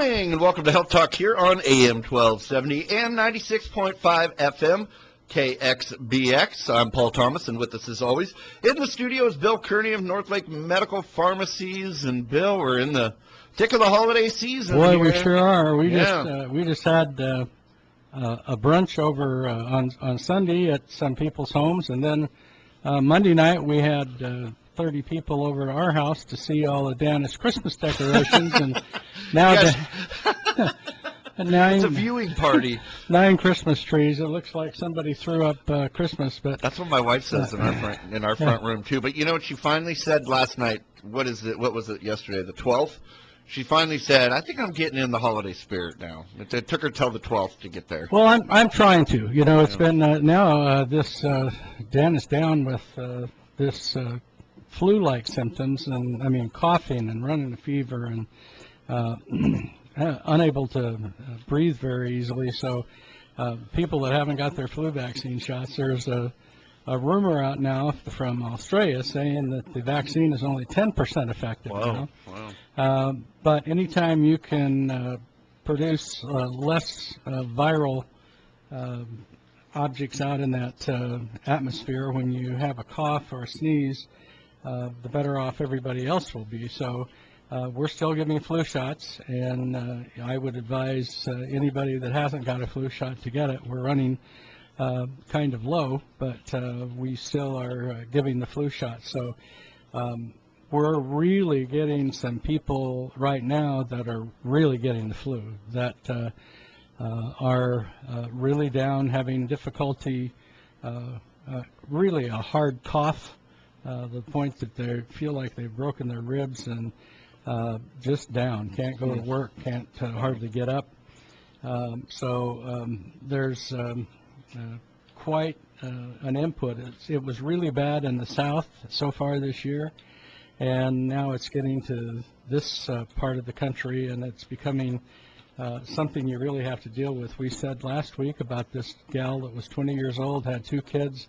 morning, and welcome to Health Talk here on AM 1270 and 96.5 FM KXBX. I'm Paul Thomas, and with us as always in the studio is Bill Kearney of Northlake Medical Pharmacies. And Bill, we're in the thick of the holiday season. Boy, here. we sure are. We just had a brunch over on Sunday at some people's homes, and then Monday night we had 30 people over at our house to see all of Dana's Christmas decorations, and now it's a viewing party. 9 Christmas trees. It looks like somebody threw up Christmas, but that's what my wife says in our front room too. But you know what she finally said last night? What was it yesterday? The 12th. She finally said, "I think I'm getting in the holiday spirit now." It took her till the 12th to get there. Well, I'm trying to. You know, it's been now this Dan is down with this flu-like symptoms, and I mean coughing and running a fever and unable to breathe very easily. So people that haven't got their flu vaccine shots, there's a rumor out now from Australia saying that the vaccine is only 10% effective. Wow. Wow. But anytime you can produce less viral objects out in that atmosphere when you have a cough or a sneeze, the better off everybody else will be. So we're still giving flu shots, and I would advise anybody that hasn't got a flu shot to get it. We're running kind of low, but we still are giving the flu shot. So we're really getting some people right now that are really getting the flu, that are really down, having difficulty, really a hard cough, the point that they feel like they've broken their ribs and just down, can't go to work, can't hardly get up. So there's quite an input. It was really bad in the South so far this year, and now it's getting to this part of the country, and it's becoming something you really have to deal with. We said last week about this gal that was 20 years old, had 2 kids,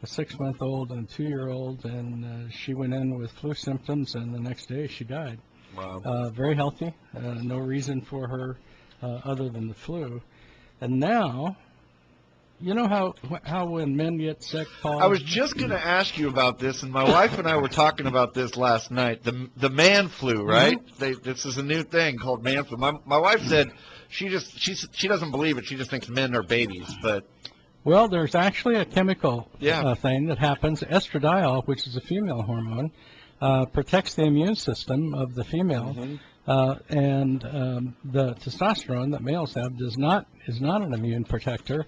a 6-month-old and a 2-year-old, and she went in with flu symptoms, and the next day she died. Wow. Very healthy, no reason for her other than the flu. And now, you know how when men get sick, Paul? I was just going to ask you about this, and my wife and I were talking about this last night. The man flu, right? Mm-hmm. This is a new thing called man flu. My wife said she doesn't believe it. She just thinks men are babies, but. Well, there's actually a chemical thing that happens. Estradiol, which is a female hormone, protects the immune system of the female, and the testosterone that males have is not an immune protector.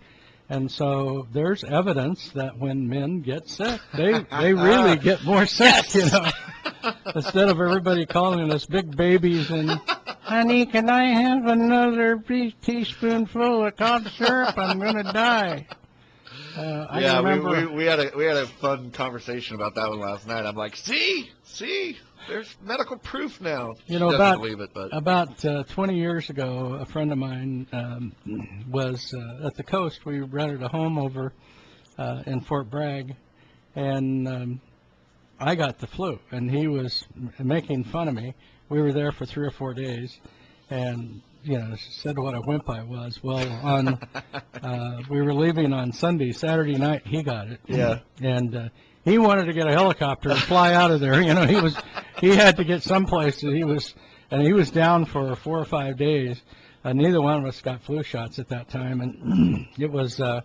And so there's evidence that when men get sick, they really get more sick, you know. Instead of everybody calling us big babies and, honey, can I have another teaspoonful of cough syrup? I'm going to die. I remember we had a fun conversation about that one last night. I'm like, see, there's medical proof now. You know, believe it, but. About 20 years ago, a friend of mine was at the coast. We rented a home over in Fort Bragg, and I got the flu, and he was making fun of me. We were there for 3 or 4 days, and said what a wimp I was. Well, we were leaving on Sunday. Saturday night, he got it. Yeah. And he wanted to get a helicopter and fly out of there. You know, he had to get someplace. He was down for 4 or 5 days. Neither one of us got flu shots at that time, and it was a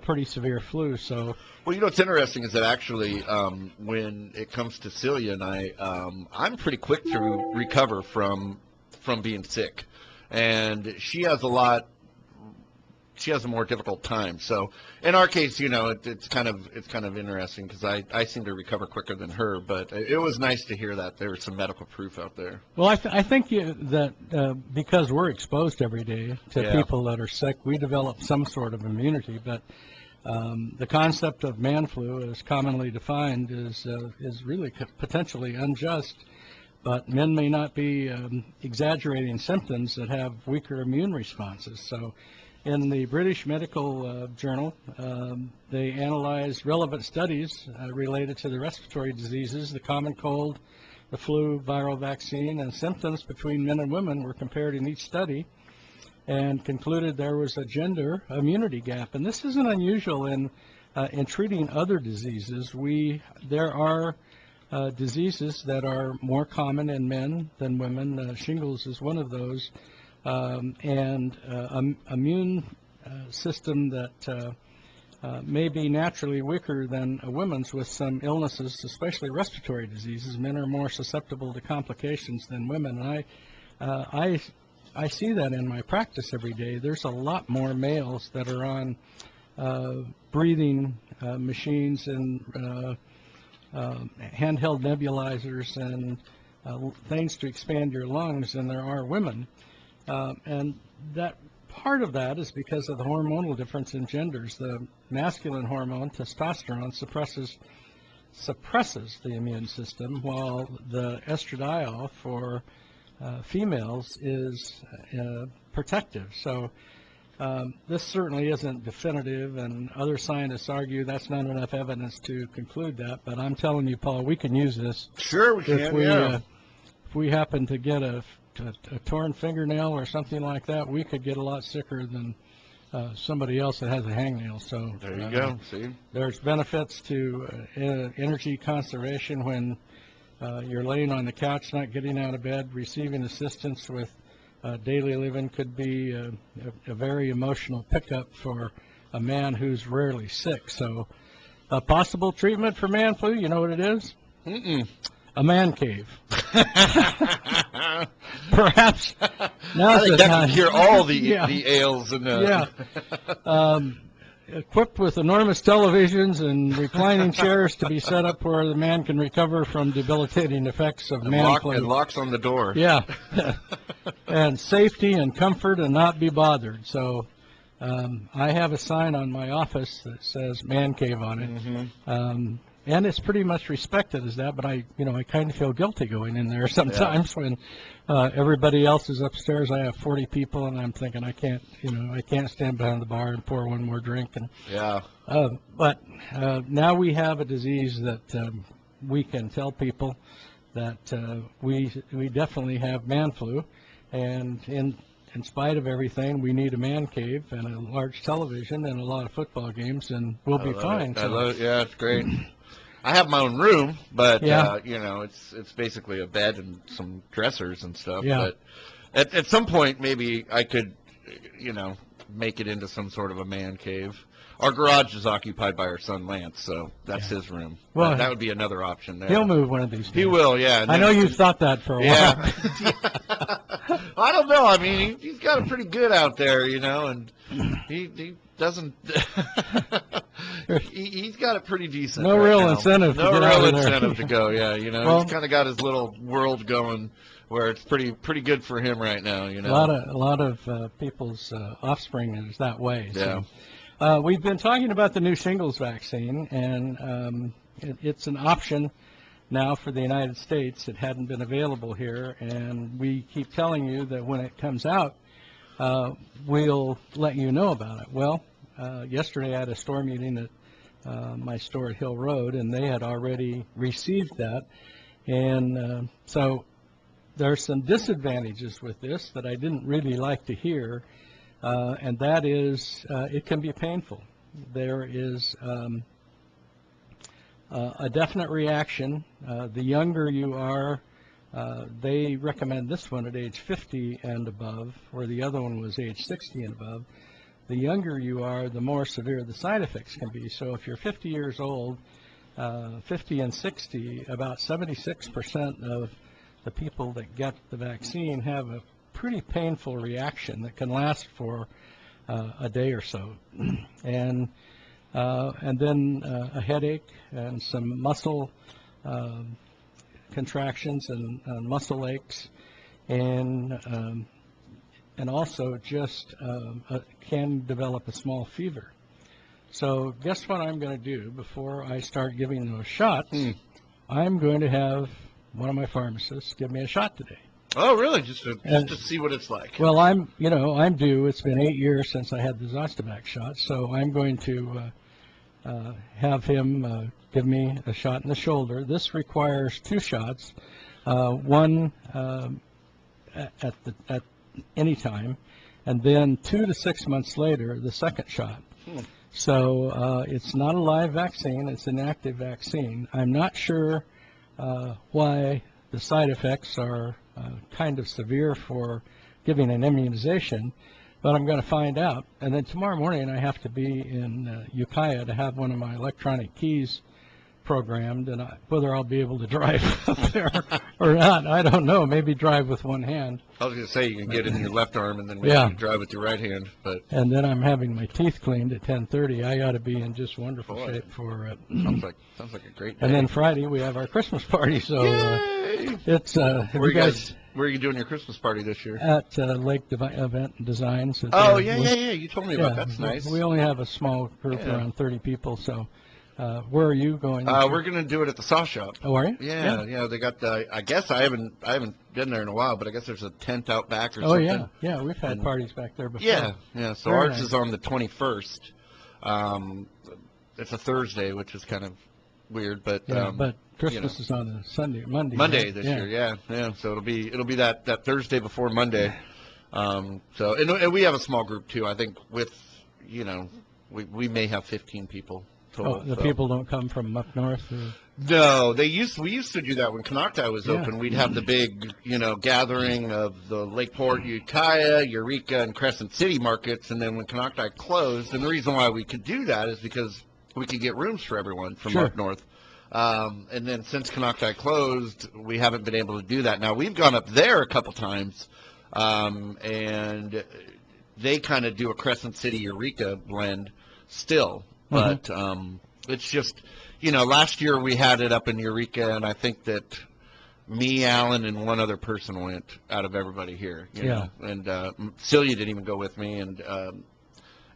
pretty severe flu. So. Well, you know what's interesting is that actually, when it comes to Celia and I, I'm pretty quick to recover from being sick, and she has a more difficult time. So in our case, it's kind of interesting because I seem to recover quicker than her, but it was nice to hear that there was some medical proof out there. Well, I think that because we're exposed every day to people that are sick, we develop some sort of immunity, but the concept of man flu, as commonly defined, is really potentially unjust. But men may not be exaggerating symptoms that have weaker immune responses. So in the British Medical Journal, they analyzed relevant studies related to the respiratory diseases, the common cold, the flu viral vaccine, and symptoms between men and women were compared in each study and concluded there was a gender immunity gap. And this isn't unusual in treating other diseases. There are diseases that are more common in men than women. Shingles is one of those, and immune system that may be naturally weaker than a woman's with some illnesses, especially respiratory diseases. Men are more susceptible to complications than women, and I see that in my practice every day. There's a lot more males that are on breathing machines and handheld nebulizers and things to expand your lungs than there are women. And that part of that is because of the hormonal difference in genders. The masculine hormone, testosterone, suppresses the immune system, while the estradiol for females is protective. So this certainly isn't definitive, and other scientists argue that's not enough evidence to conclude that. But I'm telling you, Paul, we can use this. Sure, we can. If we happen to get a torn fingernail or something like that, we could get a lot sicker than somebody else that has a hangnail. So there you go. See, there's benefits to energy conservation when you're laying on the couch, not getting out of bed. Receiving assistance with daily living could be a very emotional pickup for a man who's rarely sick. So a possible treatment for man flu, you know what it is? A man cave. Perhaps now's I think the that time. can cure all the ails and equipped with enormous televisions and reclining chairs to be set up where the man can recover from debilitating effects of man flu. And locks on the door. Yeah, and safety and comfort and not be bothered. So I have a sign on my office that says "Man Cave" on it. And it's pretty much respected as that, but I kind of feel guilty going in there sometimes when everybody else is upstairs. I have 40 people, and I'm thinking I can't stand behind the bar and pour one more drink. And but now we have a disease that we can tell people that we definitely have man flu, and in spite of everything, we need a man cave and a large television and a lot of football games, and we'll be fine. I love it. Yeah, it's great. I have my own room, but it's basically a bed and some dressers and stuff. Yeah. But at some point, maybe I could, make it into some sort of a man cave. Our garage is occupied by our son Lance, so that's his room. Well, that would be another option there. He'll move one of these days. He will, yeah. I know you've thought that for a while. I don't know. I mean, he's got it pretty good out there, and he doesn't. He's got it pretty decent. No real incentive to get out of there. To go. Yeah, he's kind of got his little world going where it's pretty good for him right now. A lot of people's offspring is that way. Yeah. So, we've been talking about the new shingles vaccine, and it's an option now for the United States. It hadn't been available here, and we keep telling you that when it comes out, we'll let you know about it. Well, yesterday I had a store meeting at my store at Hill Road, and they had already received that. And so there's some disadvantages with this that I didn't really like to hear, and that is it can be painful. There is a definite reaction. The younger you are, they recommend this one at age 50 and above, where the other one was age 60 and above. The younger you are, the more severe the side effects can be. So if you're 50 years old, 50 and 60, about 76% of the people that get the vaccine have a pretty painful reaction that can last for a day or so. And then a headache and some muscle contractions and muscle aches, and also just can develop a small fever. So guess what I'm going to do before I start giving those shots? I'm going to have one of my pharmacists give me a shot today. Oh, really? Just to see what it's like. Well, I'm due. It's been 8 years since I had the Zostavax shot, so I'm going to have him give me a shot in the shoulder. This requires 2 shots. one at any time, and then 2 to 6 months later, the second shot. So it's not a live vaccine, it's an active vaccine. I'm not sure why the side effects are kind of severe for giving an immunization, but I'm going to find out. And then tomorrow morning I have to be in Ukiah to have one of my electronic keys programmed, and whether I'll be able to drive up there or not, I don't know. Maybe drive with one hand. I was going to say you can get it in your left arm and then maybe you drive with your right hand. But and then I'm having my teeth cleaned at 10:30. I ought to be in just wonderful shape for it. Sounds like a great day. And then Friday we have our Christmas party. So it's where are you doing your Christmas party this year? At Lake Event and Designs. Oh yeah. You told me about that. That's nice. We only have a small group, around 30 people. So. Where are you going? We're going to do it at the Saw Shop. Oh, are you? Yeah. They got the. I guess I haven't been there in a while, but I guess there's a tent out back or something. Oh yeah. We've had parties back there before. Yeah. So ours is on the 21st. It's a Thursday, which is kind of weird, but but Christmas is on a Monday. Monday right? this year, yeah. So it'll be that Thursday before Monday. So and we have a small group too. I think with we may have 15 people. Total, the people don't come from up north? No, we used to do that when Konocti was open. We'd have the big, gathering of the Lakeport, Ukiah, Eureka, and Crescent City markets, and then when Konocti closed, and the reason why we could do that is because we could get rooms for everyone from up north. And then since Konocti closed, we haven't been able to do that. Now, we've gone up there a couple times, and they kind of do a Crescent City, Eureka blend still. But it's just, last year we had it up in Eureka, and I think that me, Alan, and one other person went out of everybody here. You know? And Celia didn't even go with me, and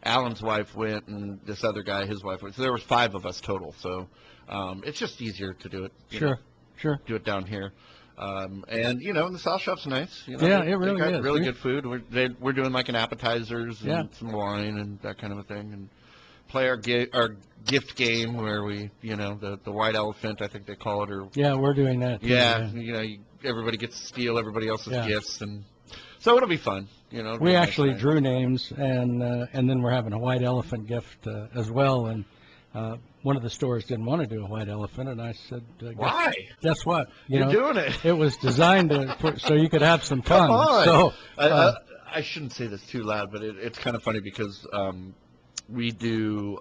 Alan's wife went, and this other guy, his wife went. So there was 5 of us total. So it's just easier to do it. Sure. Do it down here. And the South Shop's nice. It really got is. Really good food. We're doing like an appetizers and some wine and that kind of a thing, and play our gift game where we, the white elephant, I think they call it, or we're doing that too, everybody gets to steal everybody else's gifts, and so it'll be fun. We actually drew names, and then we're having a white elephant gift as well, and one of the stores didn't want to do a white elephant, and I said, why? Guess what? You're doing it. It was designed so you could have some fun. Come on. So I shouldn't say this too loud, but it's kind of funny because we do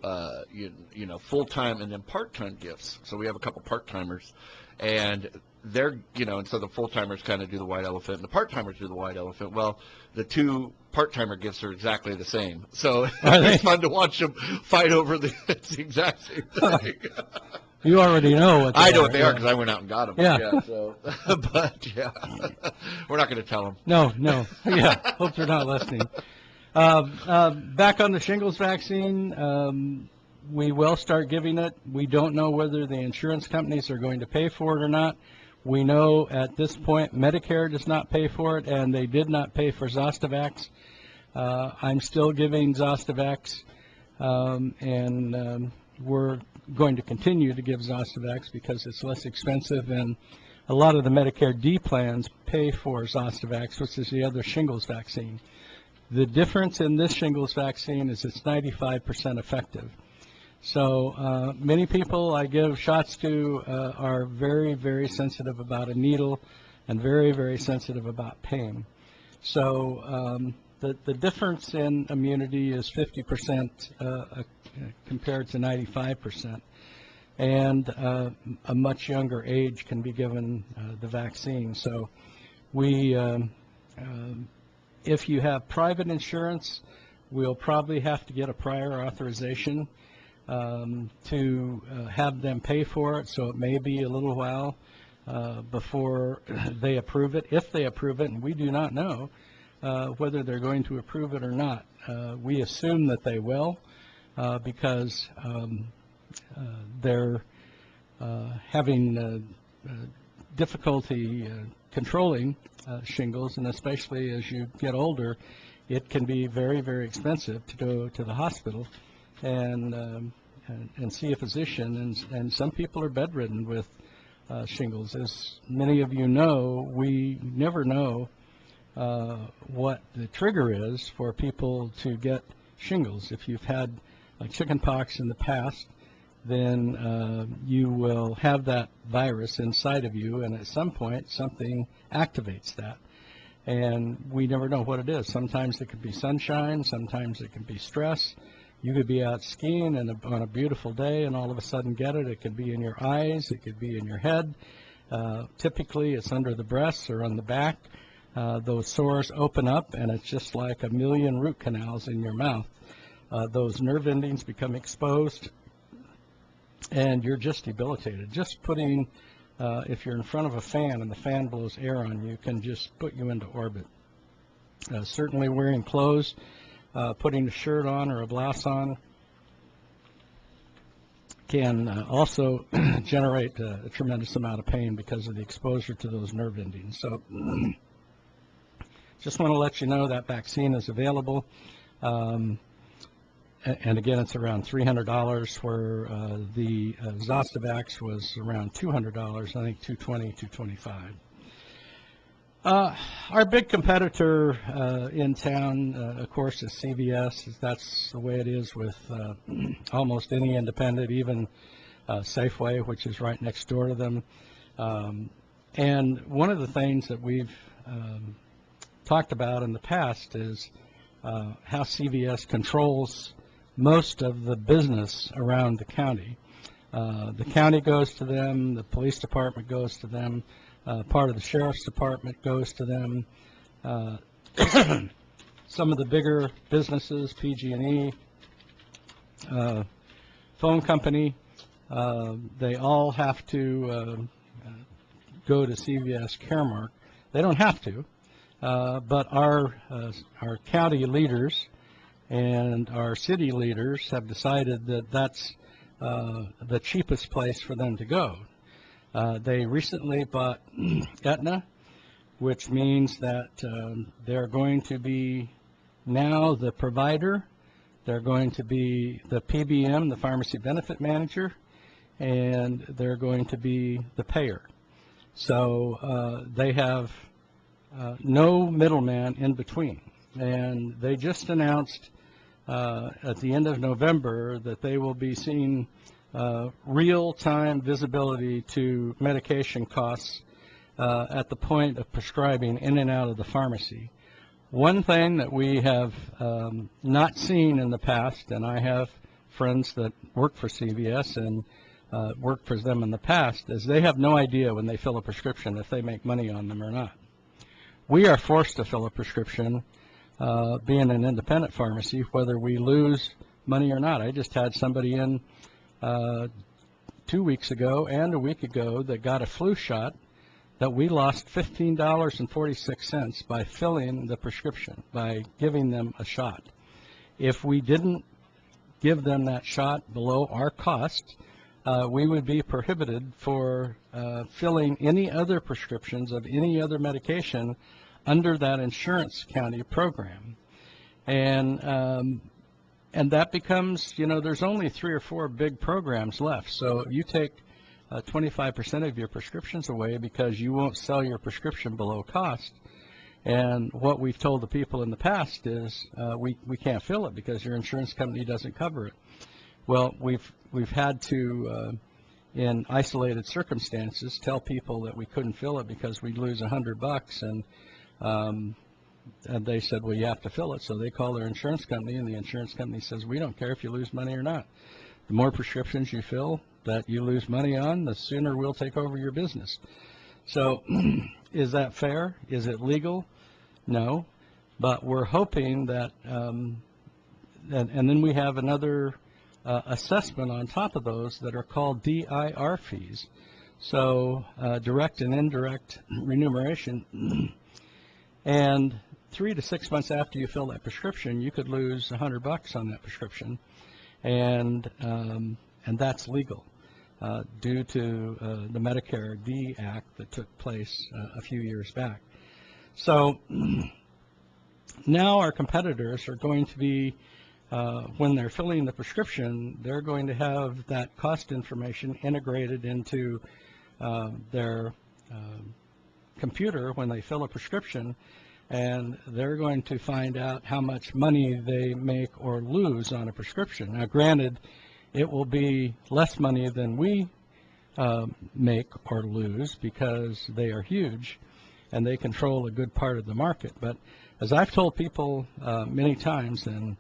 full-time and then part-time gifts. So we have a couple part-timers, and they're and so the full-timers kind of do the white elephant and the part-timers do the white elephant. Well, the 2 part-timer gifts are exactly the same, so it's fun to watch them fight over it's the exact same thing. You already know what they I know are, what they are because I went out and got them. So but we're not going to tell them. No. Hope they're not listening. Back on the shingles vaccine, we will start giving it. We don't know whether the insurance companies are going to pay for it or not. We know at this point Medicare does not pay for it, and they did not pay for Zostavax. I'm still giving Zostavax, and we're going to continue to give Zostavax because it's less expensive, and a lot of the Medicare D plans pay for Zostavax, which is the other shingles vaccine. The difference in this shingles vaccine is it's 95% effective. So many people I give shots to are very, very sensitive about a needle and very, very sensitive about pain. So the difference in immunity is 50% compared to 95%. And a much younger age can be given the vaccine. So we if you have private insurance, we'll probably have to get a prior authorization to have them pay for it, so it may be a little while before they approve it. If they approve it, and we do not know whether they're going to approve it or not. We assume that they will because they're having difficulty controlling shingles, and especially as you get older, it can be very, very expensive to go to the hospital and see a physician, and some people are bedridden with shingles. As many of you know, we never know what the trigger is for people to get shingles. If you've had chicken pox in the past, then you will have that virus inside of you, and at some point something activates that. And we never know what it is. Sometimes it could be sunshine, sometimes it can be stress. You could be out skiing and on a beautiful day and all of a sudden get it. It could be in your eyes, it could be in your head. Typically it's under the breasts or on the back. Those sores open up and it's just like a million root canals in your mouth. Those nerve endings become exposed and you're just debilitated. Just putting, if you're in front of a fan and the fan blows air on you, can just put you into orbit. Certainly wearing clothes, putting a shirt on or a blouse on can also generate a tremendous amount of pain because of the exposure to those nerve endings. So just want to let you know that vaccine is available. And again, it's around $300, where the Zostavax was around $200, I think $220, $225. Our big competitor in town, of course, is CVS. That's the way it is with almost any independent, even Safeway, which is right next door to them. And one of the things that we've talked about in the past is how CVS controls most of the business around the county. The county goes to them, the police department goes to them, part of the sheriff's department goes to them. Some of the bigger businesses, PG&E, phone company, they all have to go to CVS Caremark. They don't have to, but our county leaders and our city leaders have decided that that's the cheapest place for them to go. They recently bought Aetna, which means that they're going to be now the provider, they're going to be the PBM, the pharmacy benefit manager, and they're going to be the payer. So they have no middleman in between. And they just announced at the end of November that they will be seeing real-time visibility to medication costs at the point of prescribing in and out of the pharmacy. One thing that we have not seen in the past, and I have friends that work for CVS and worked for them in the past, is they have no idea when they fill a prescription if they make money on them or not. We are forced to fill a prescription being an independent pharmacy, whether we lose money or not. I just had somebody in 2 weeks ago and a week ago that got a flu shot that we lost $15.46 by filling the prescription, by giving them a shot. If we didn't give them that shot below our cost, we would be prohibited for filling any other prescriptions of any other medication under that insurance county program. And that becomes, you know, there's only 3 or 4 big programs left. So you take 25% of your prescriptions away because you won't sell your prescription below cost. And what we've told the people in the past is we can't fill it because your insurance company doesn't cover it. Well, we've had to, in isolated circumstances, tell people that we couldn't fill it because we'd lose $100, and they said, well, you have to fill it. So they call their insurance company, and the insurance company says, we don't care if you lose money or not. The more prescriptions you fill that you lose money on, the sooner we'll take over your business. So is that fair? Is it legal? No. But we're hoping that, and then we have another assessment on top of those that are called DIR fees. So direct and indirect remuneration. And 3 to 6 months after you fill that prescription, you could lose $100 on that prescription, and that's legal due to the Medicare D Act that took place a few years back. So now our competitors are going to be, when they're filling the prescription, they're going to have that cost information integrated into their computer when they fill a prescription, and they're going to find out how much money they make or lose on a prescription. Now, granted, it will be less money than we make or lose because they are huge and they control a good part of the market. But as I've told people many times, and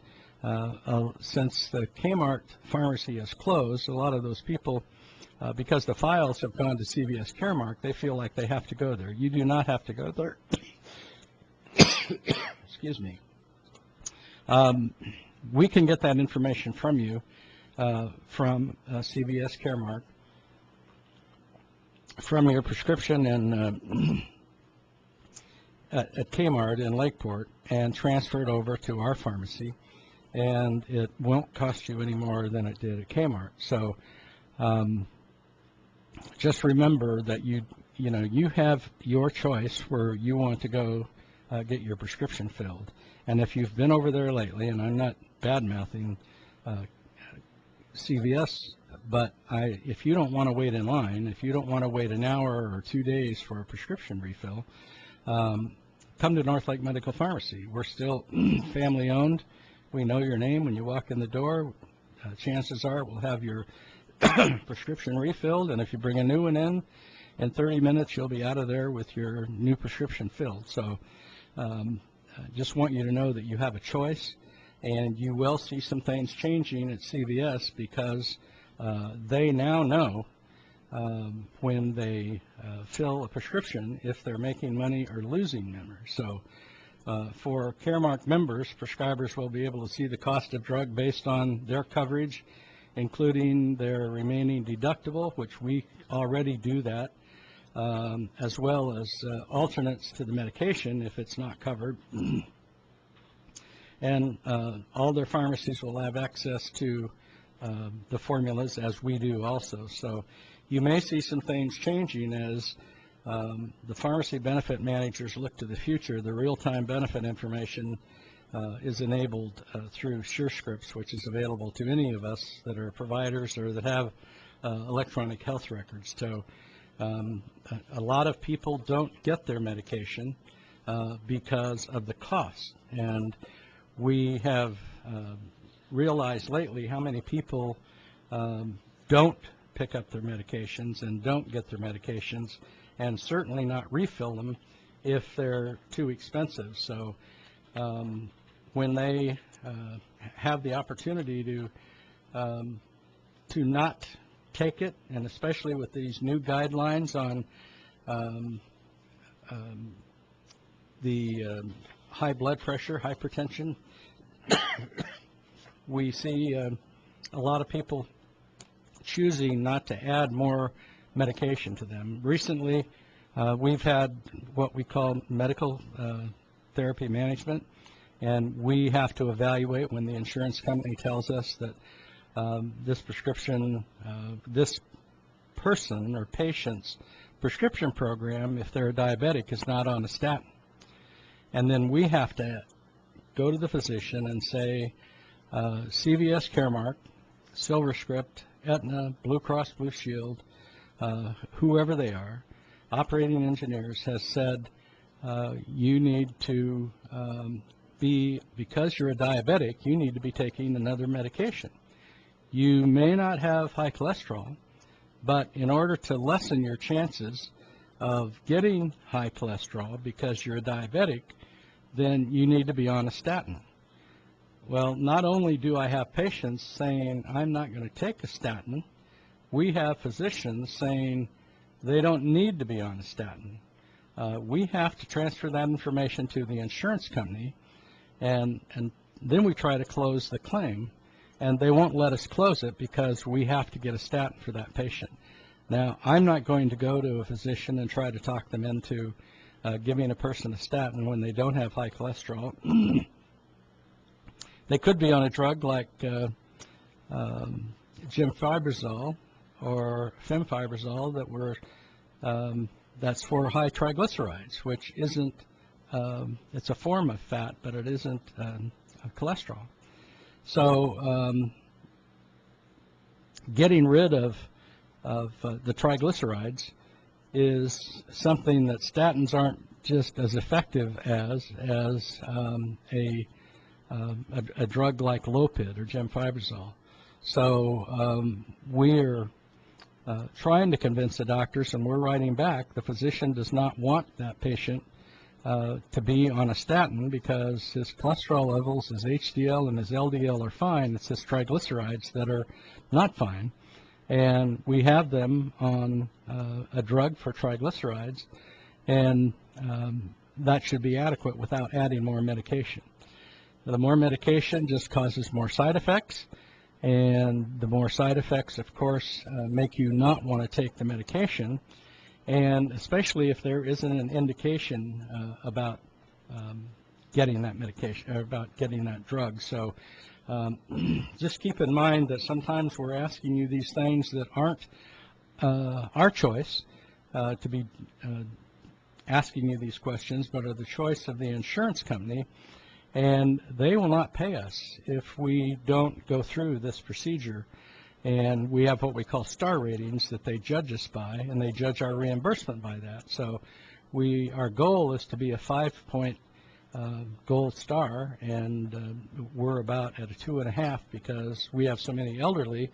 since the Kmart pharmacy is closed, a lot of those people, because the files have gone to CVS Caremark, they feel like they have to go there. You do not have to go there. Excuse me. We can get that information from you from CVS Caremark, from your prescription and at Kmart in Lakeport, and transfer it over to our pharmacy, and it won't cost you any more than it did at Kmart. So just remember that you have your choice where you want to go get your prescription filled. And if you've been over there lately, and I'm not bad-mouthing CVS, but if you don't want to wait in line, if you don't want to wait an hour or 2 days for a prescription refill, come to North Lake Medical Pharmacy. We're still family-owned. We know your name when you walk in the door. Chances are we'll have your prescription refilled, and if you bring a new one in 30 minutes, you'll be out of there with your new prescription filled. So just want you to know that you have a choice, and you will see some things changing at CVS because they now know when they fill a prescription if they're making money or losing members. So for Caremark members, prescribers will be able to see the cost of drug based on their coverage, including their remaining deductible, which we already do that, as well as alternates to the medication if it's not covered. And all their pharmacies will have access to the formulas, as we do also. So you may see some things changing as the pharmacy benefit managers look to the future. The real-time benefit information is enabled through SureScripts, which is available to any of us that are providers or that have electronic health records. So a lot of people don't get their medication because of the cost. And we have realized lately how many people don't pick up their medications and don't get their medications, and certainly not refill them if they're too expensive. So when they have the opportunity to not take it, and especially with these new guidelines on the high blood pressure, hypertension, we see a lot of people choosing not to add more medication to them. Recently, we've had what we call medical therapy management, and we have to evaluate when the insurance company tells us that this prescription, this person or patient's prescription program, if they're a diabetic, is not on a statin. And then we have to go to the physician and say, CVS Caremark, SilverScript, Aetna, Blue Cross Blue Shield, whoever they are, operating engineers, has said you need to because you're a diabetic, you need to be taking another medication. You may not have high cholesterol, but in order to lessen your chances of getting high cholesterol because you're a diabetic, then you need to be on a statin. Well, not only do I have patients saying I'm not going to take a statin, we have physicians saying they don't need to be on a statin. We have to transfer that information to the insurance company, and then we try to close the claim, and they won't let us close it because we have to get a statin for that patient. Now, I'm not going to go to a physician and try to talk them into giving a person a statin when they don't have high cholesterol. They could be on a drug like gemfibrozol or femfibrozol that's for high triglycerides, which isn't, it's a form of fat, but it isn't cholesterol. So getting rid of the triglycerides is something that statins aren't just as effective as a drug like Lopid or gemfibrozol. So we're trying to convince the doctors, and we're writing back, the physician does not want that patient to be on a statin because his cholesterol levels, his HDL and his LDL are fine. It's his triglycerides that are not fine. And we have them on a drug for triglycerides, and that should be adequate without adding more medication. The more medication just causes more side effects, and the more side effects, of course, make you not want to take the medication, and especially if there isn't an indication about getting that medication or about getting that drug. So just keep in mind that sometimes we're asking you these things that aren't our choice to be asking you these questions, but are the choice of the insurance company, and they will not pay us if we don't go through this procedure. And we have what we call star ratings that they judge us by, and they judge our reimbursement by that. So our goal is to be a 5-point gold star, and we're about at a 2.5 because we have so many elderly.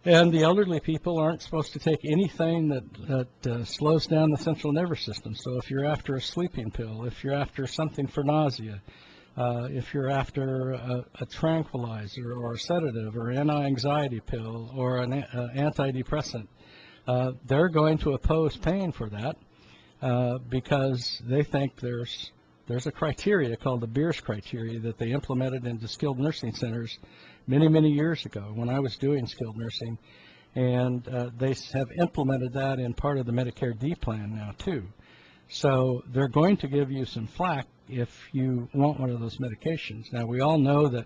And the elderly people aren't supposed to take anything that slows down the central nervous system. So if you're after a sleeping pill, if you're after something for nausea, if you're after a tranquilizer or a sedative or anti-anxiety pill or an antidepressant, they're going to oppose paying for that because they think there's a criteria called the Beers criteria that they implemented into skilled nursing centers many, many years ago when I was doing skilled nursing, and they have implemented that in part of the Medicare D plan now too. So they're going to give you some flack if you want one of those medications. Now we all know that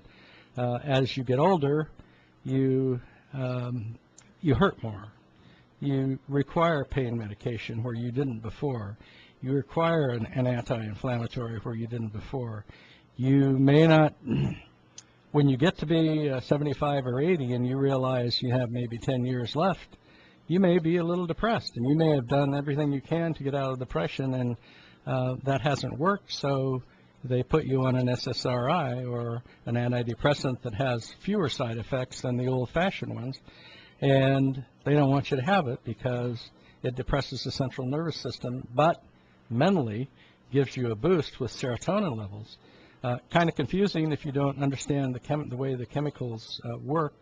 as you get older, you hurt more. You require pain medication where you didn't before. You require an anti-inflammatory where you didn't before. You may not, when you get to be 75 or 80 and you realize you have maybe 10 years left, you may be a little depressed, and you may have done everything you can to get out of depression, and that hasn't worked, so they put you on an SSRI or an antidepressant that has fewer side effects than the old-fashioned ones, and they don't want you to have it because it depresses the central nervous system, but mentally gives you a boost with serotonin levels. Kind of confusing if you don't understand the way the chemicals work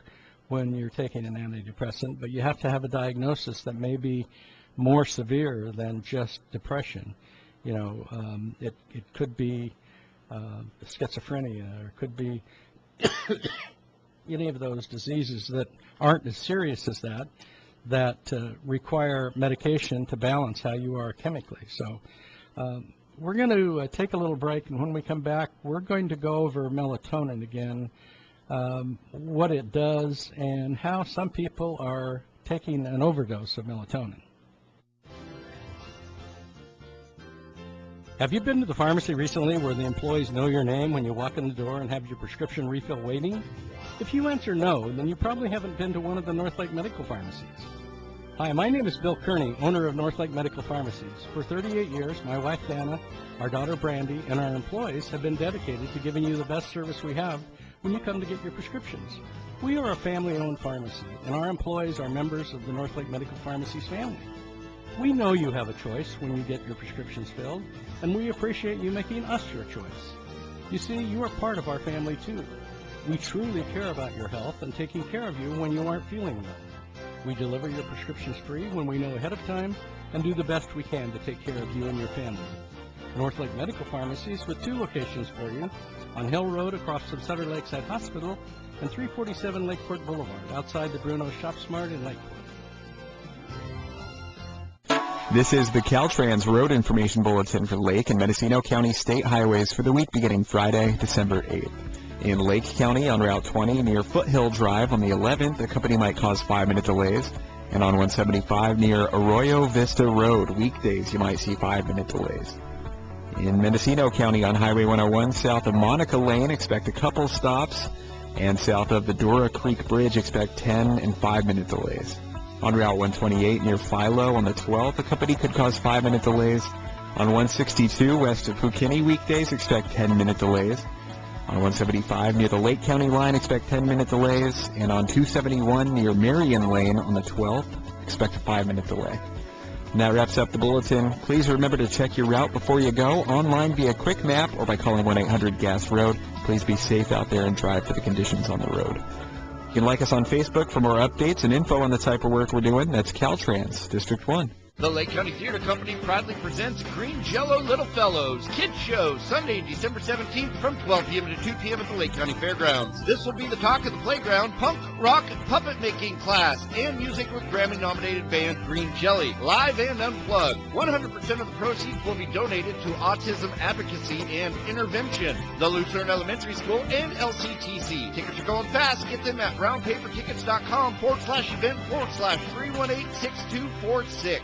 when you're taking an antidepressant, but you have to have a diagnosis that may be more severe than just depression. You know, it could be schizophrenia, or it could be any of those diseases that aren't as serious as that require medication to balance how you are chemically. So we're going to take a little break, and when we come back, we're going to go over melatonin again, what it does, and how some people are taking an overdose of melatonin. Have you been to the pharmacy recently where the employees know your name when you walk in the door and have your prescription refill waiting? If you answer no, then you probably haven't been to one of the Northlake Medical Pharmacies. Hi, my name is Bill Kearney, owner of Northlake Medical Pharmacies. For 38 years, my wife Dana, our daughter Brandy, and our employees have been dedicated to giving you the best service we have when you come to get your prescriptions. We are a family-owned pharmacy, and our employees are members of the Northlake Medical Pharmacies family. We know you have a choice when you get your prescriptions filled, and we appreciate you making us your choice. You see, you are part of our family too. We truly care about your health and taking care of you when you aren't feeling well. We deliver your prescriptions free when we know ahead of time and do the best we can to take care of you and your family. Northlake Medical Pharmacies with 2 locations for you, on Hill Road across from Sutter Lakeside Hospital and 347 Lakeport Boulevard outside the Bruno Shop Smart in Lakeport. This is the Caltrans Road Information Bulletin for Lake and Mendocino County State Highways for the week beginning Friday, December 8th. In Lake County on Route 20 near Foothill Drive on the 11th, a company might cause 5-minute delays. And on 175 near Arroyo Vista Road, weekdays you might see 5-minute delays. In Mendocino County on Highway 101 south of Monica Lane, expect a couple stops. And south of the Dora Creek Bridge, expect 10 and 5-minute delays. On Route 128 near Philo on the 12th, a company could cause 5-minute delays. On 162 west of Pukini, weekdays expect 10-minute delays. On 175 near the Lake County line, expect 10-minute delays. And on 271 near Marion Lane on the 12th, expect a 5-minute delay. And that wraps up the bulletin. Please remember to check your route before you go, online via Quick Map or by calling 1-800-GAS-ROAD. Please be safe out there and drive for the conditions on the road. You can like us on Facebook for more updates and info on the type of work we're doing. That's Caltrans, District 1. The Lake County Theater Company proudly presents Green Jello Little Fellows Kids Show, Sunday, December 17th from 12 p.m. to 2 p.m. at the Lake County Fairgrounds. This will be the talk of the playground, punk, rock, puppet making class, and music with Grammy-nominated band Green Jelly, live and unplugged. 100% of the proceeds will be donated to autism advocacy and intervention, the Lucerne Elementary School, and LCTC. Tickets are going fast. Get them at brownpapertickets.com/event/318-6246.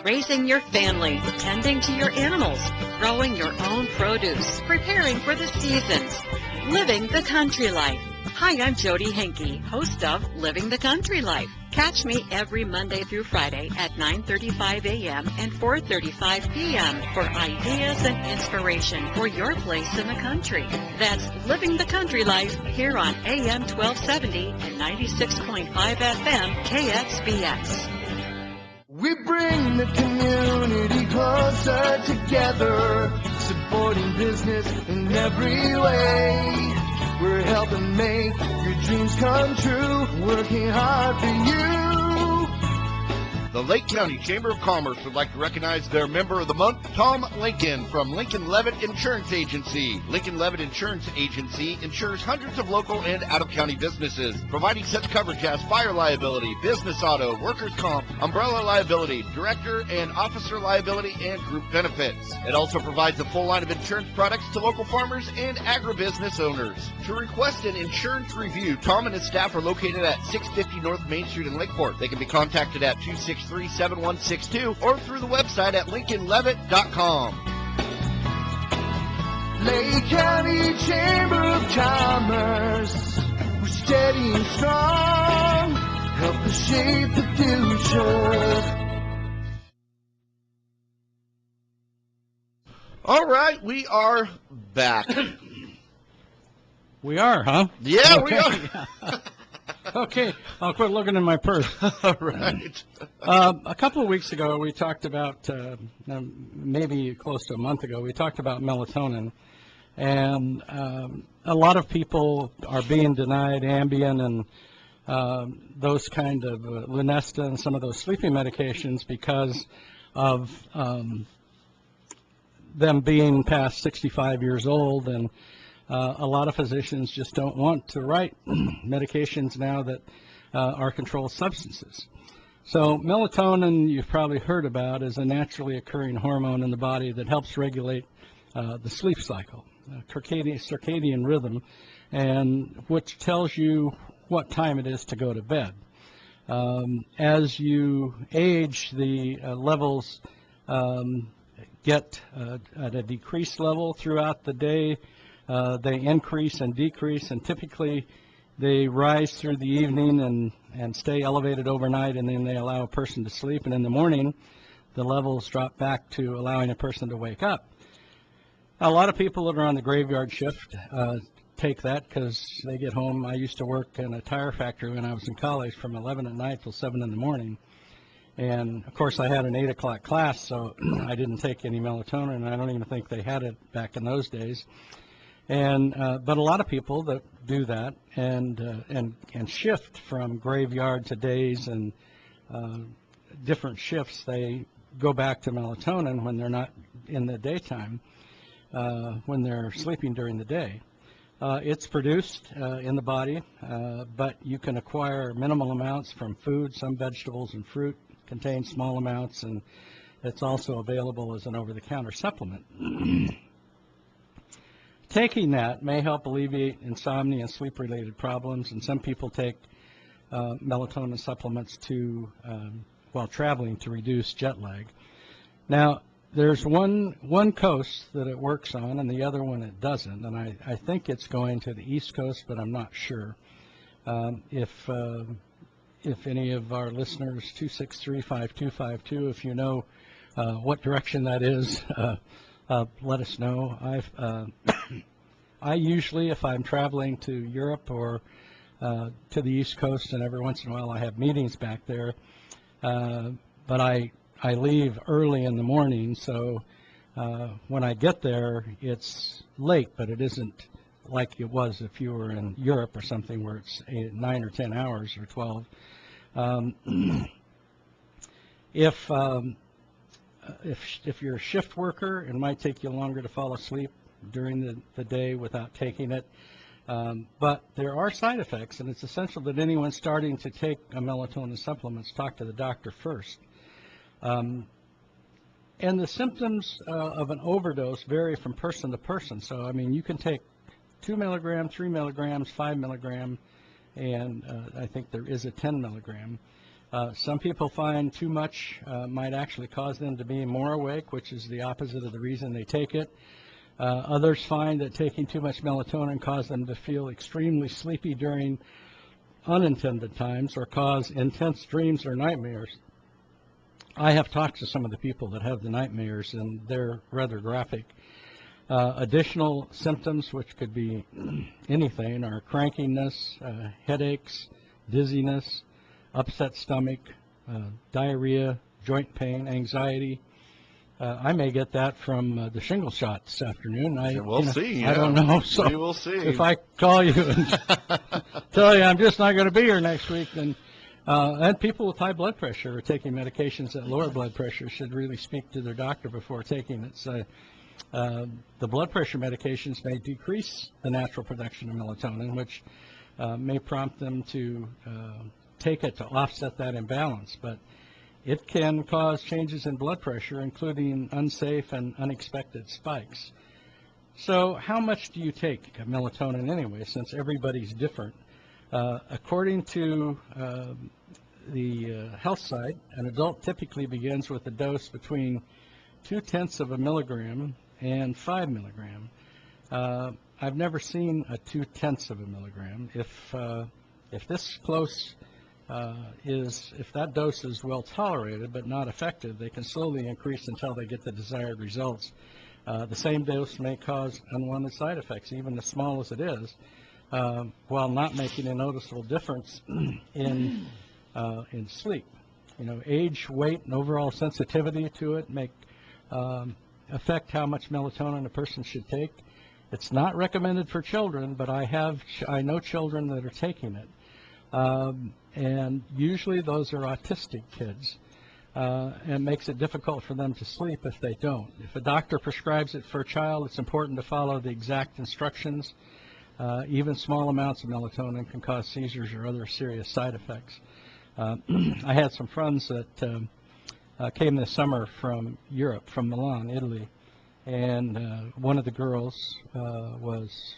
Raising your family, tending to your animals, growing your own produce, preparing for the seasons, living the country life. Hi, I'm Jody Henke, host of Living the Country Life. Catch me every Monday through Friday at 9:35 a.m. and 4:35 p.m. for ideas and inspiration for your place in the country. That's Living the Country Life here on AM 1270 and 96.5 FM KXBX. We bring the community closer together, supporting business in every way. We're helping make your dreams come true, working hard for you. The Lake County Chamber of Commerce would like to recognize their member of the month, Tom Lincoln, from Lincoln Levitt Insurance Agency. Lincoln Levitt Insurance Agency insures hundreds of local and out-of-county businesses, providing such coverage as fire liability, business auto, workers' comp, umbrella liability, director and officer liability, and group benefits. It also provides a full line of insurance products to local farmers and agribusiness owners. To request an insurance review, Tom and his staff are located at 650 North Main Street in Lakeport. They can be contacted at 263-7162 or through the website at lincolnlevitt.com. Lake County Chamber of Commerce, we're steady and strong, help to shape the future. All right, we are back. We are, huh? Yeah, okay. we are. Okay, I'll quit looking in my purse. All right. A couple of weeks ago, we talked about, maybe close to a month ago, we talked about melatonin. And a lot of people are being denied Ambien and those kind of Lunesta and some of those sleeping medications because of them being past 65 years old. And a lot of physicians just don't want to write medications now that are controlled substances. So melatonin, you've probably heard about, is a naturally occurring hormone in the body that helps regulate the sleep cycle, circadian rhythm, and which tells you what time it is to go to bed. As you age, the levels get at a decreased level throughout the day. They increase and decrease, and typically they rise through the evening and stay elevated overnight, and then they allow a person to sleep, and in the morning the levels drop back to allowing a person to wake up. A lot of people that are on the graveyard shift take that because they get home. I used to work in a tire factory when I was in college from 11 at night till 7 in the morning. And, of course, I had an 8 o'clock class, so I didn't take any melatonin, and I don't even think they had it back in those days. And but a lot of people that do that and shift from graveyard to days and different shifts, they go back to melatonin when they're not in the daytime, when they're sleeping during the day. It's produced in the body, but you can acquire minimal amounts from food. Some vegetables and fruit contain small amounts, and it's also available as an over-the-counter supplement. Taking that may help alleviate insomnia and sleep-related problems, and some people take melatonin supplements while traveling to reduce jet lag. Now, there's one coast that it works on, and the other one it doesn't, and I think it's going to the East Coast, but I'm not sure. If if any of our listeners, 263-5252, if you know what direction that is, let us know. I usually, if I'm traveling to Europe or to the East Coast, and every once in a while I have meetings back there, but I leave early in the morning, so when I get there, it's late, but it isn't like it was if you were in Europe or something where it's 9 or 10 hours or 12. If you're a shift worker, it might take you longer to fall asleep during the day without taking it. But there are side effects, and it's essential that anyone starting to take a melatonin supplements talk to the doctor first. And the symptoms of an overdose vary from person to person. So, I mean, you can take 2 milligrams, 3 milligrams, 5 milligram, and I think there is a 10 milligram. Some people find too much might actually cause them to be more awake, which is the opposite of the reason they take it. Others find that taking too much melatonin causes them to feel extremely sleepy during unintended times or cause intense dreams or nightmares. I have talked to some of the people that have the nightmares, and they're rather graphic. Additional symptoms, which could be anything, are crankiness, headaches, dizziness, upset stomach, diarrhea, joint pain, anxiety. I may get that from the shingle shot this afternoon. We'll see. I don't know. So we will see. If I call you and tell you I'm just not going to be here next week, then and people with high blood pressure or taking medications that lower blood pressure should really speak to their doctor before taking it. So, the blood pressure medications may decrease the natural production of melatonin, which may prompt them to take it to offset that imbalance. But it can cause changes in blood pressure, including unsafe and unexpected spikes. So how much do you take of melatonin anyway, since everybody's different? According to the health site, an adult typically begins with a dose between 0.2 of a milligram and 5 milligram. I've never seen a 0.2 of a milligram. If this close if that dose is well tolerated but not effective, they can slowly increase until they get the desired results. The same dose may cause unwanted side effects, even as small as it is, while not making a noticeable difference in sleep. You know, age, weight, and overall sensitivity to it make affect how much melatonin a person should take. It's not recommended for children, but I know children that are taking it, and usually those are autistic kids, and makes it difficult for them to sleep if they don't. If a doctor prescribes it for a child, it's important to follow the exact instructions. Even small amounts of melatonin can cause seizures or other serious side effects. I had some friends that came this summer from Europe, from Milan, Italy, and one of the girls was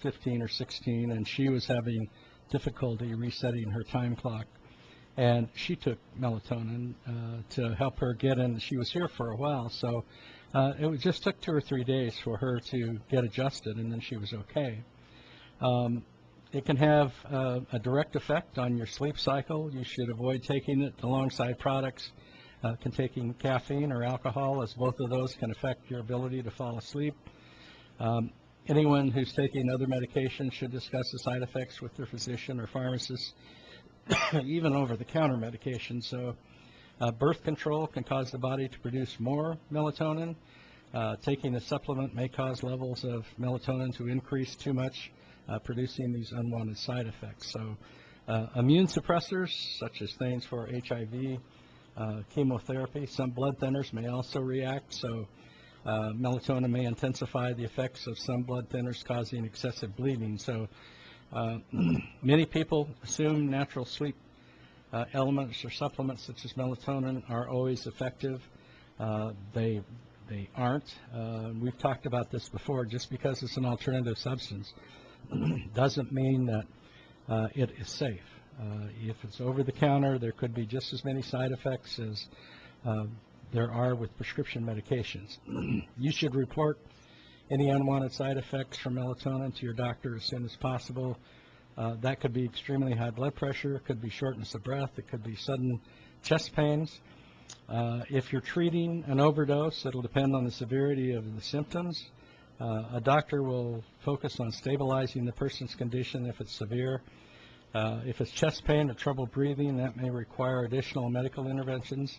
15 or 16, and she was having difficulty resetting her time clock, and she took melatonin to help her get in. She was here for a while, so it just took 2 or 3 days for her to get adjusted, and then she was okay. It can have a direct effect on your sleep cycle. You should avoid taking it alongside products containing caffeine or alcohol, as both of those can affect your ability to fall asleep. Anyone who's taking other medications should discuss the side effects with their physician or pharmacist, even over-the-counter medication. So birth control can cause the body to produce more melatonin. Taking a supplement may cause levels of melatonin to increase too much, producing these unwanted side effects. So immune suppressors, such as things for HIV, chemotherapy, some blood thinners may also react. So melatonin may intensify the effects of some blood thinners, causing excessive bleeding. So many people assume natural sleep elements or supplements such as melatonin are always effective. They aren't. We've talked about this before. Just because it's an alternative substance doesn't mean that it is safe. If it's over-the-counter, there could be just as many side effects as there are with prescription medications. You should report any unwanted side effects from melatonin to your doctor as soon as possible. That could be extremely high blood pressure, it could be shortness of breath, it could be sudden chest pains. If you're treating an overdose, it'll depend on the severity of the symptoms. A doctor will focus on stabilizing the person's condition if it's severe. If it's chest pain or trouble breathing, that may require additional medical interventions.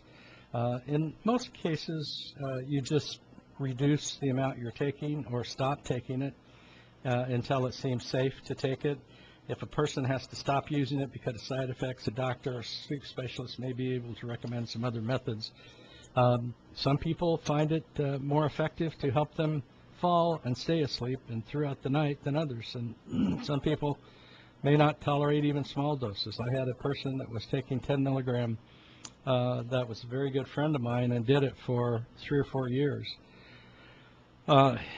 In most cases, you just reduce the amount you're taking or stop taking it until it seems safe to take it. If a person has to stop using it because of side effects, a doctor or sleep specialist may be able to recommend some other methods. Some people find it more effective to help them fall and stay asleep and throughout the night than others. And some people may not tolerate even small doses. I had a person that was taking 10 milligram that was a very good friend of mine and did it for 3 or 4 years.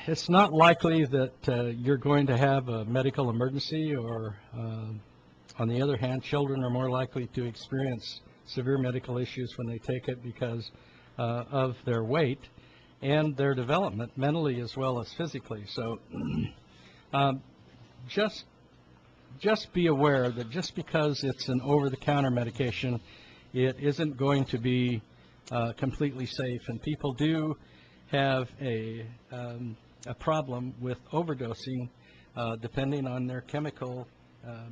It's not likely that you're going to have a medical emergency, or on the other hand, children are more likely to experience severe medical issues when they take it because of their weight and their development, mentally as well as physically. So just be aware that just because it's an over-the-counter medication, it isn't going to be completely safe. And people do have a problem with overdosing depending on their chemical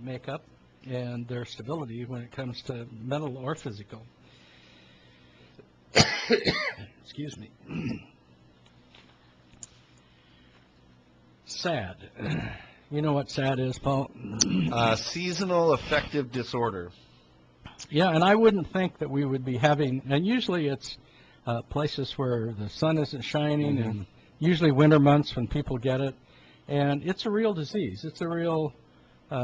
makeup and their stability when it comes to mental or physical. Excuse me. SAD. You know what SAD is, Paul? Seasonal affective disorder. Yeah, and I wouldn't think that we would be having, and usually it's places where the sun isn't shining, and usually winter months when people get it. And it's a real disease. It's a real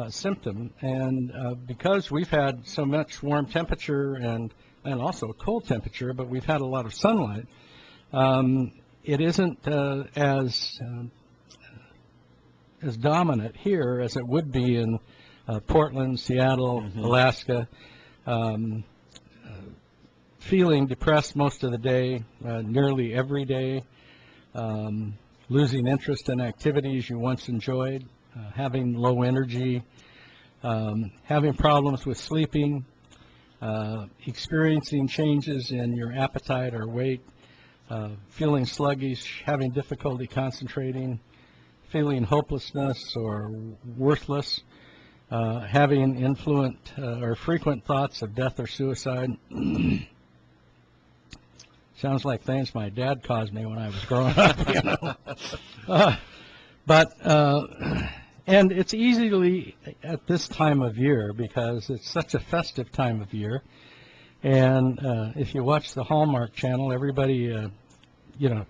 symptom. And because we've had so much warm temperature and also a cold temperature, but we've had a lot of sunlight, it isn't as dominant here as it would be in Portland, Seattle, Alaska. Feeling depressed most of the day, nearly every day, losing interest in activities you once enjoyed, having low energy, having problems with sleeping, experiencing changes in your appetite or weight, feeling sluggish, having difficulty concentrating, feeling hopelessness or worthless, having influent or frequent thoughts of death or suicide. Sounds like things my dad caused me when I was growing up, and it's easily at this time of year because it's such a festive time of year. And if you watch the Hallmark Channel, everybody,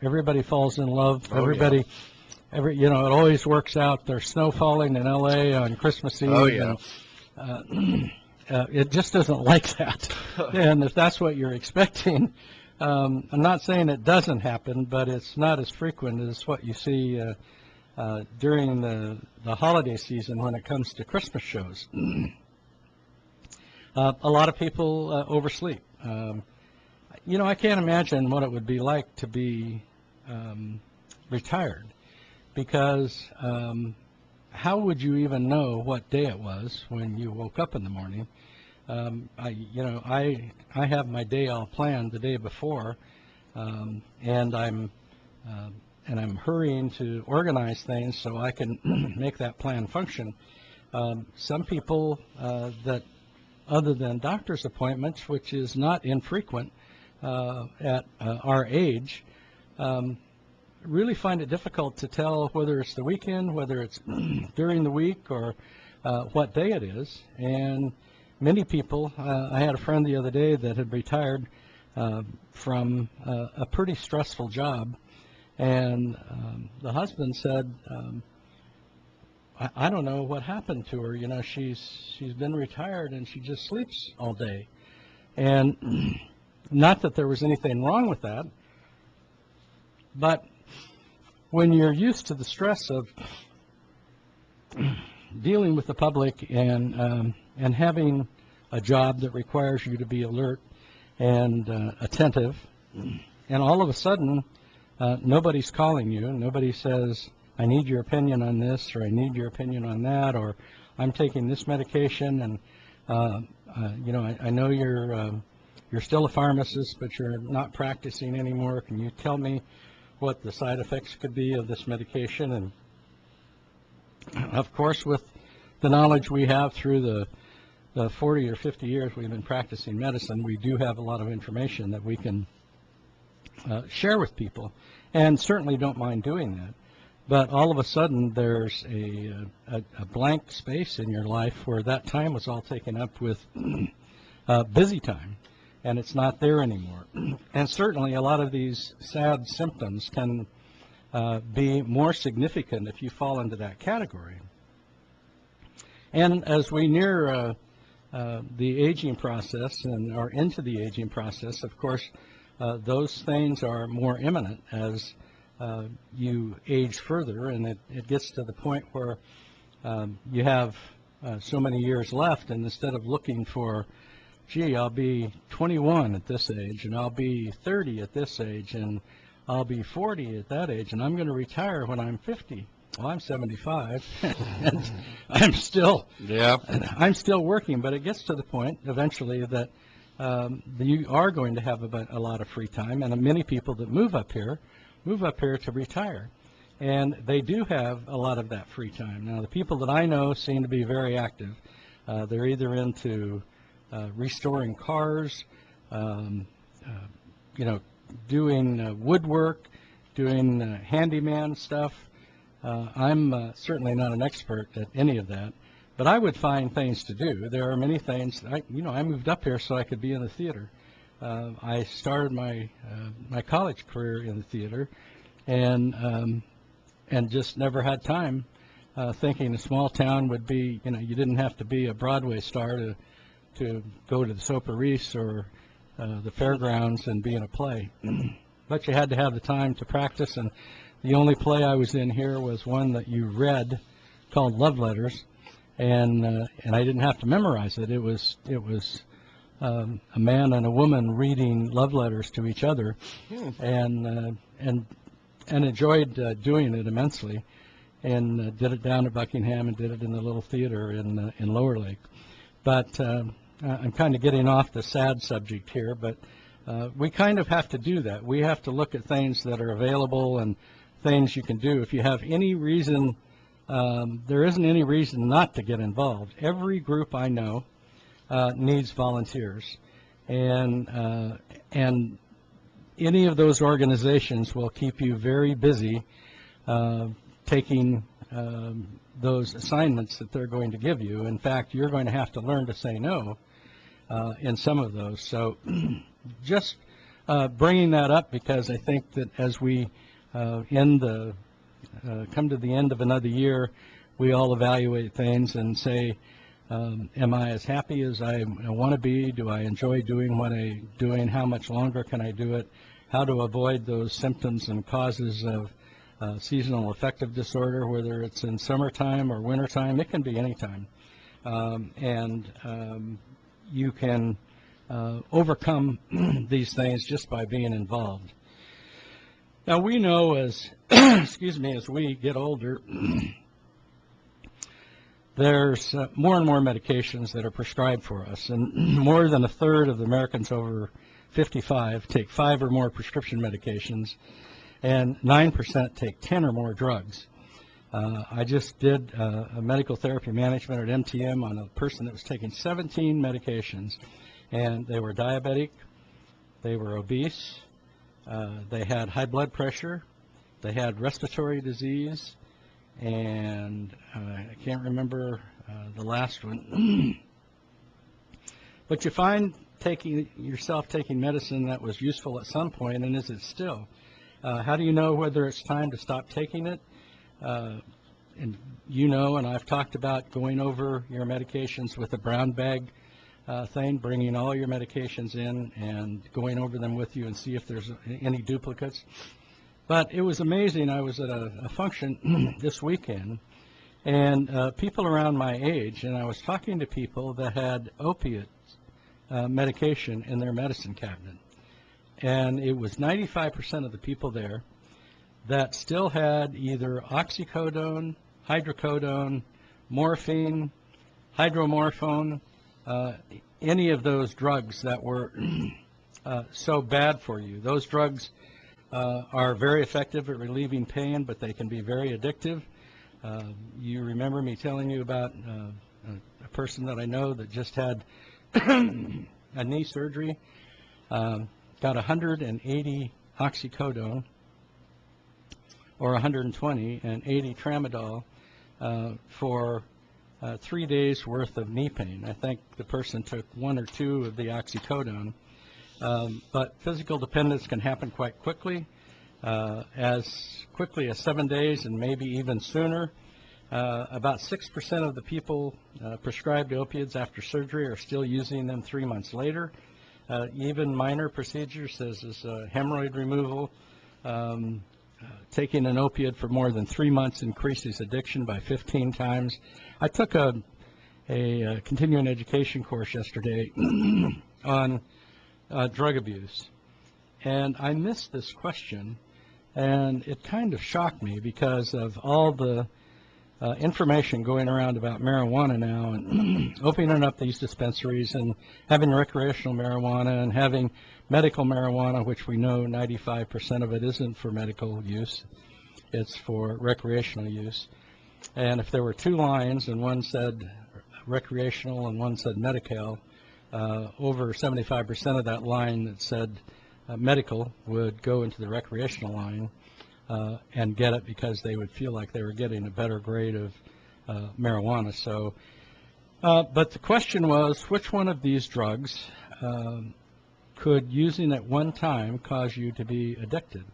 everybody falls in love. Everybody. It always works out. There's snow falling in L.A. on Christmas Eve. Oh, yeah. And, it just isn't like that. And if that's what you're expecting, I'm not saying it doesn't happen, but it's not as frequent as what you see during the holiday season when it comes to Christmas shows. A lot of people oversleep. I can't imagine what it would be like to be retired. Because how would you even know what day it was when you woke up in the morning? I have my day all planned the day before, and I'm hurrying to organize things so I can make that plan function. Some people that, other than doctor's appointments, which is not infrequent at our age, really find it difficult to tell whether it's the weekend, whether it's during the week, or what day it is. And many people, I had a friend the other day that had retired from a pretty stressful job, and the husband said, I don't know what happened to her. She's been retired and she just sleeps all day. And not that there was anything wrong with that, but when you're used to the stress of dealing with the public and having a job that requires you to be alert and attentive, and all of a sudden nobody's calling you, nobody says, I need your opinion on this, or I need your opinion on that, or I'm taking this medication, and you know, I know you're still a pharmacist, but you're not practicing anymore. Can you tell me what the side effects could be of this medication? And of course, with the knowledge we have through the 40 or 50 years we've been practicing medicine, we do have a lot of information that we can share with people, and certainly don't mind doing that. But all of a sudden, there's a blank space in your life where that time was all taken up with busy time, and it's not there anymore. And certainly, a lot of these sad symptoms can be more significant if you fall into that category. And as we near the aging process and are into the aging process, of course, those things are more imminent as you age further, and it gets to the point where you have so many years left, and instead of looking for, gee, I'll be 21 at this age, and I'll be 30 at this age, and I'll be 40 at that age, and I'm going to retire when I'm 50. Well, I'm 75, and I'm still working, but it gets to the point eventually that you are going to have a lot of free time, and many people that move up here to retire, and they do have a lot of that free time. Now, the people that I know seem to be very active. They're either into restoring cars, you know, doing woodwork, doing handyman stuff. I'm certainly not an expert at any of that, but I would find things to do. There are many things. I moved up here so I could be in the theater. I started my college career in the theater, and just never had time. Thinking a small town would be, you know, you didn't have to be a Broadway star to go to the Soparis or the fairgrounds and be in a play, but you had to have the time to practice. And the only play I was in here was one that you read called Love Letters, and I didn't have to memorize it. It was a man and a woman reading love letters to each other, and enjoyed doing it immensely, and did it down at Buckingham and did it in the little theater in Lower Lake. But I'm kind of getting off the sad subject here, but we kind of have to do that. We have to look at things that are available and things you can do. If you have any reason, there isn't any reason not to get involved. Every group I know needs volunteers, and any of those organizations will keep you very busy taking those assignments that they're going to give you. In fact, you're going to have to learn to say no in some of those. So just bringing that up, because I think that as we come to the end of another year, we all evaluate things and say, am I as happy as I want to be? Do I enjoy doing what I'm doing? How much longer can I do it? How to avoid those symptoms and causes of seasonal affective disorder, whether it's in summertime or wintertime. It can be any time. You can overcome these things just by being involved. Now, we know as, excuse me, as we get older, there's more and more medications that are prescribed for us, and more than a third of the Americans over 55 take 5 or more prescription medications, and 9% take 10 or more drugs. I just did a medical therapy management at MTM on a person that was taking 17 medications, and they were diabetic, they were obese, they had high blood pressure, they had respiratory disease, and I can't remember the last one. But you find yourself taking medicine that was useful at some point, and is it still? How do you know whether it's time to stop taking it? And you know, and I've talked about going over your medications with a brown bag thing, bringing all your medications in and going over them with you and see if there's any duplicates. But it was amazing. I was at a function this weekend, and people around my age, and I was talking to people that had opiate medication in their medicine cabinet. And it was 95% of the people there that still had either oxycodone, hydrocodone, morphine, hydromorphone, any of those drugs that were so bad for you. Those drugs are very effective at relieving pain, but they can be very addictive. You remember me telling you about a person that I know that just had a knee surgery, got 180 oxycodone, or 120, and 80 tramadol for 3 days worth of knee pain. I think the person took 1 or 2 of the oxycodone. But physical dependence can happen quite quickly, as quickly as 7 days and maybe even sooner. About 6% of the people prescribed opiates after surgery are still using them 3 months later. Even minor procedures, such as hemorrhoid removal, taking an opiate for more than 3 months increases addiction by 15 times. I took a continuing education course yesterday on drug abuse, and I missed this question, and it kind of shocked me because of all the information going around about marijuana now, and opening up these dispensaries and having recreational marijuana and having medical marijuana, which we know 95% of it isn't for medical use, it's for recreational use. And if there were 2 lines and one said recreational and one said medical, over 75% of that line that said medical would go into the recreational line and get it because they would feel like they were getting a better grade of marijuana. So, but the question was, which one of these drugs could using at one time cause you to be addicted?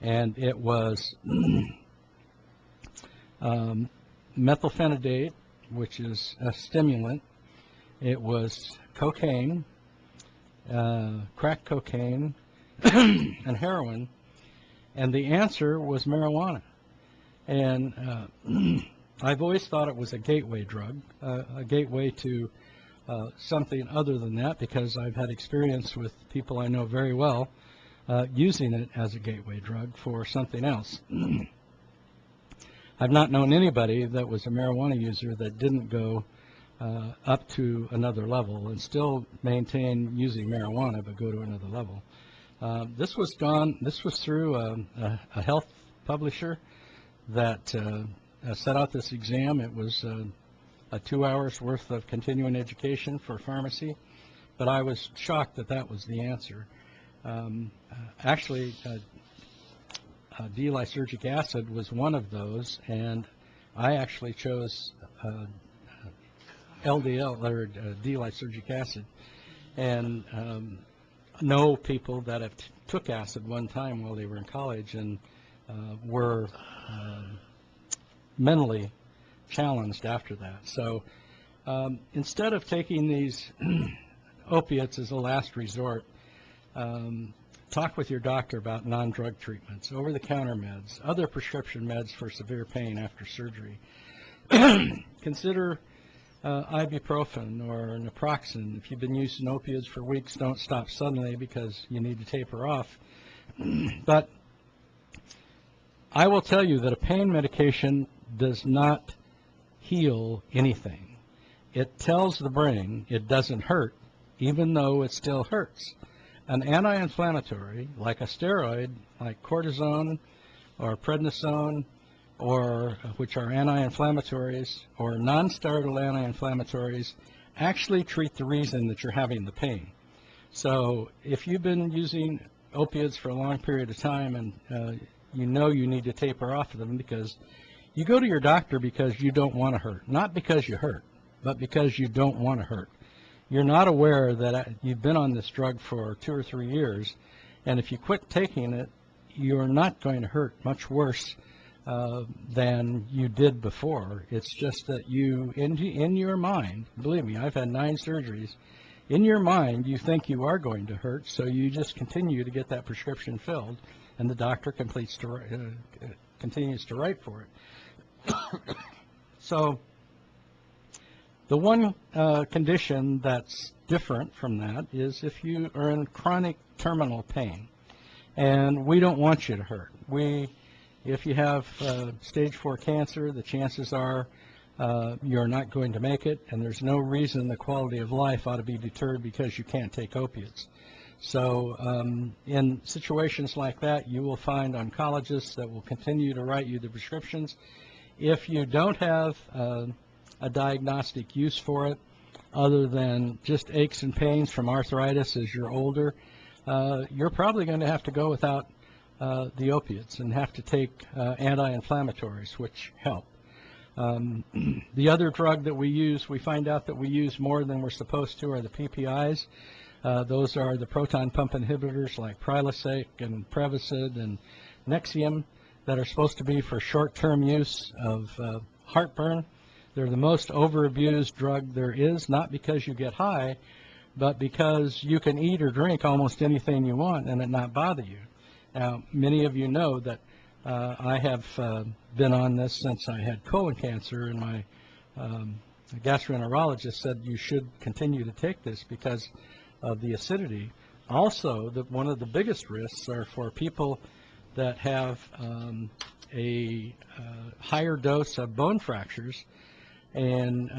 And it was methylphenidate, which is a stimulant. It was cocaine, crack cocaine, and heroin, and the answer was marijuana. And I've always thought it was a gateway drug, a gateway to something other than that, because I've had experience with people I know very well using it as a gateway drug for something else. I've not known anybody that was a marijuana user that didn't go up to another level and still maintain using marijuana, but go to another level. This was through a health publisher that set out this exam. It was a 2 hours worth of continuing education for pharmacy, but I was shocked that that was the answer. Actually, D-lysergic acid was one of those, and I actually chose LDL, or D-lysergic acid, and know people that have took acid one time while they were in college and were mentally challenged after that. So instead of taking these opiates as a last resort, talk with your doctor about non-drug treatments, over-the-counter meds, other prescription meds for severe pain after surgery. Consider ibuprofen or naproxen. If you've been using opiates for weeks, don't stop suddenly because you need to taper off. But I will tell you that a pain medication does not heal anything. It tells the brain it doesn't hurt, even though it still hurts. An anti-inflammatory, like a steroid, like cortisone or prednisone, or which are anti-inflammatories, or non-steroidal anti-inflammatories, actually treat the reason that you're having the pain. So if you've been using opiates for a long period of time and you know you need to taper off of them, because you go to your doctor because you don't want to hurt, not because you hurt, but because you don't want to hurt. You're not aware that you've been on this drug for 2 or 3 years, and if you quit taking it, you're not going to hurt much worse than you did before. It's just that you, in your mind, believe me, I've had 9 surgeries, in your mind you think you are going to hurt, so you just continue to get that prescription filled, and the doctor continues to write for it. So the one condition that's different from that is if you are in chronic terminal pain, and we don't want you to hurt. If you have stage 4 cancer, the chances are you're not going to make it, and there's no reason the quality of life ought to be deterred because you can't take opiates. So in situations like that, you will find oncologists that will continue to write you the prescriptions. If you don't have a diagnostic use for it, other than just aches and pains from arthritis as you're older, you're probably going to have to go without the opiates and have to take anti-inflammatories, which help. The other drug that we use, we find out that we use more than we're supposed to, are the PPIs. Those are the proton pump inhibitors like Prilosec and Prevacid and Nexium that are supposed to be for short-term use of heartburn. They're the most overabused drug there is, not because you get high, but because you can eat or drink almost anything you want and it not bother you. Now, many of you know that I have been on this since I had colon cancer, and my gastroenterologist said you should continue to take this because of the acidity. Also, one of the biggest risks are for people that have a higher dose of bone fractures, and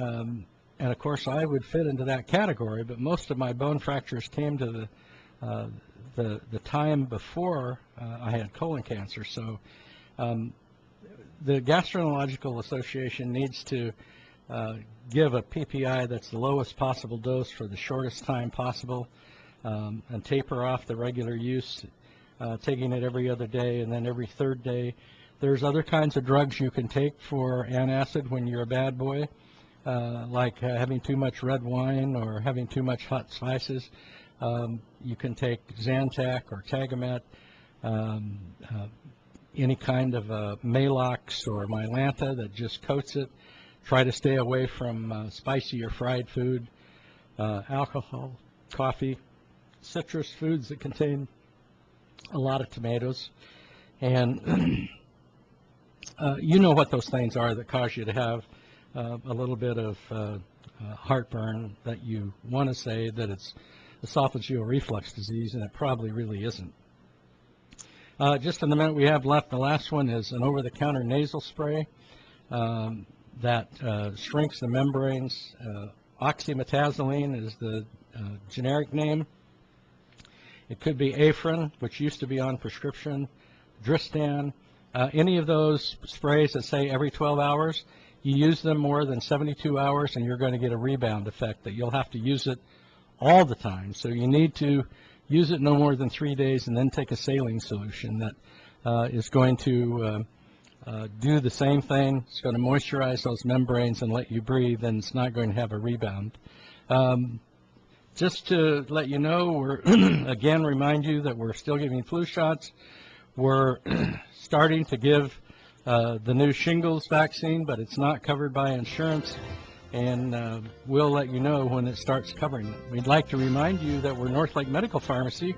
of course I would fit into that category, but most of my bone fractures came to the time before I had colon cancer. So the Gastroenterological Association needs to give a PPI that's the lowest possible dose for the shortest time possible, and taper off the regular use, taking it every other day and then every third day. There's other kinds of drugs you can take for antacid when you're a bad boy, like having too much red wine or having too much hot spices. You can take Zantac or Tagamet, any kind of Maalox or Mylanta that just coats it. Try to stay away from spicy or fried food, alcohol, coffee, citrus foods that contain a lot of tomatoes. And you know what those things are that cause you to have a little bit of heartburn, that you want to say that it's esophageal reflux disease, and it probably really isn't. Just in the minute we have left, the last one is an over-the-counter nasal spray that shrinks the membranes. Oxymetazoline is the generic name. It could be Afrin, which used to be on prescription, Dristan, any of those sprays that say every 12 hours. You use them more than 72 hours and you're going to get a rebound effect that you'll have to use it all the time. So you need to use it no more than 3 days and then take a saline solution that is going to do the same thing. It's going to moisturize those membranes and let you breathe, and it's not going to have a rebound. Just to let you know, we're again remind you that we're still giving flu shots. We're starting to give the new shingles vaccine, but it's not covered by insurance, and we'll let you know when it starts covering it. We'd like to remind you that we're North Lake Medical Pharmacy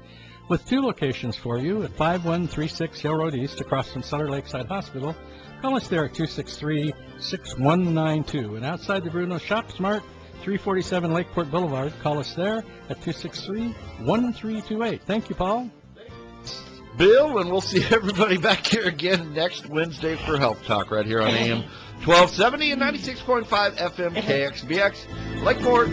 with 2 locations for you at 5136 Hill Road East across from Sutter Lakeside Hospital. Call us there at 263-6192. And outside the Bruno Shop Smart, 347 Lakeport Boulevard. Call us there at 263-1328. Thank you, Paul. Bill, and we'll see everybody back here again next Wednesday for Health Talk right here on AM 1270 and 96.5 FM KXBX. Lakeport.